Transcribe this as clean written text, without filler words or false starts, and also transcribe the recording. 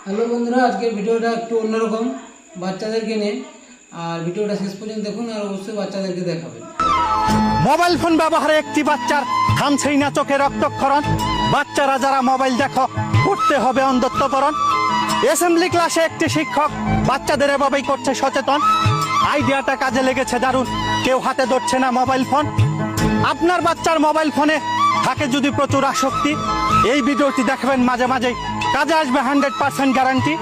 Hello বন্ধুরা, আজকের ভিডিওটা একটু অন্যরকম বাচ্চাদেরকে নিয়ে। আর ভিডিওটা শেষ পর্যন্ত দেখুন আর অবশ্যই বাচ্চাদেরকে দেখাবেন। মোবাইল ফোন ব্যবহারে একটি বাচ্চার থামছেই না চোখে রক্তক্ষরণ। বাচ্চারা যারা মোবাইল দেখো করতে হবে অন্ধত্বকরণ। অ্যাসেম্বলি ক্লাসে একটি শিক্ষক বাচ্চাদের এভাবেই করছে সচেতন। আইডিয়াটা কাজে লেগেছে দারুণ, কেউ হাতে ধরছে না মোবাইল ফোন। আপনার বাচ্চার মোবাইল ফোনে থাকে যদি প্রচুর আসক্তি, এই ভিডিওটি দেখবেন মাঝে মাঝেই, কাজে আসবে 100% গ্যারান্টি।